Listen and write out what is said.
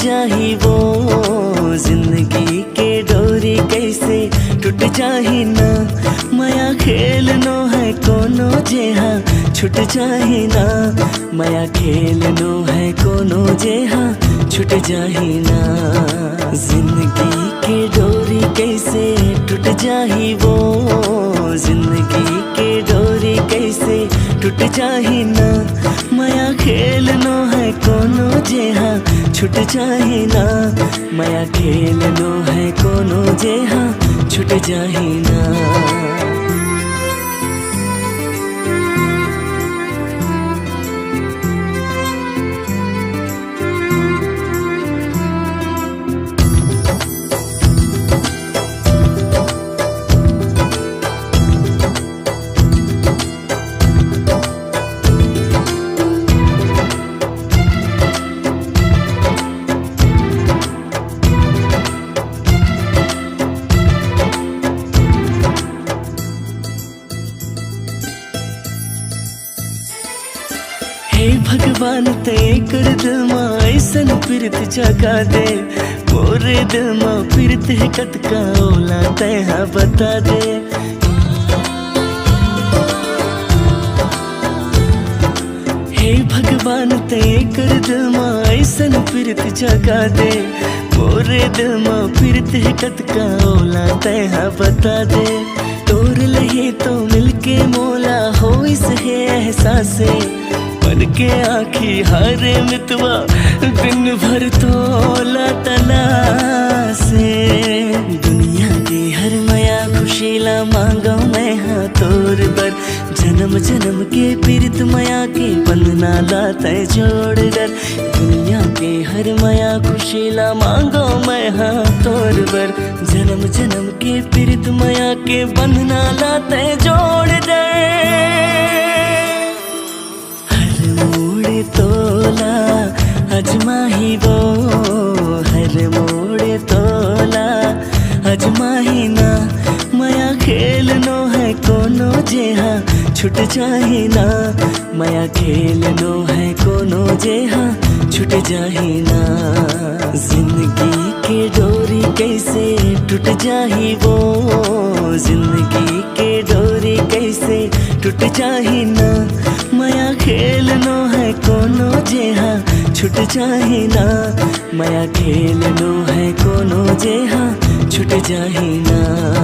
जाही वो जिंदगी के डोरी कैसे टूट जाही ना। माया खेलनो है कोनो जेहा छूट जाही ना। माया खेलनो है कोनो जेहा छूट जाही ना। जिंदगी के डोरी कैसे टूट जाही वो जिंदगी के डोरी कैसे टूट जाही ना। माया खेलनो है कोनो जेहा छूट जाही ना। माया खेलनो है कोनो जेहा छूट जाही ना। हे भगवान ते कर दिल मां ऐसन प्रीत जगा दे। मोरे दिल मां प्रीत है कत का ओला तैहा बता दे। हे भगवान ते कर दिल मां ऐसन प्रीत जगा दे। मोरे दिल मां प्रीत है कत का ओला तैहा बता दे। तोर लहे तो मिलके मोला हो इस है एहसासे। मन के आखी हारे मितवा दिन भर तोला तला से। दुनिया की हर माया खुशीला मांगा मैं हाँ तोर बर। जन्म जन्म के पीरित माया के बंधना लाता है जोड़ डर। दुनिया के हर माया खुशीला मांगो मैं हाँ तोर बर। जन्म जन्म के पीरित माया के बंधना लाता है जोड़ डर। तोला अजमाही वो हर मोड़े तोला अजमाही ना। माया खेलनो है कोनो जेहा छूट जाही ना। माया खेलनो है कोनो जेहा छूट जाही ना। जिंदगी के डोरी कैसे टूट जाही वो जिंदगी के डोरी कैसे टूट जाही ना। माया खेलनो है कोनो जेहा छूट जाही ना। माया खेलनो है कोनो जेहा छूट जाही ना।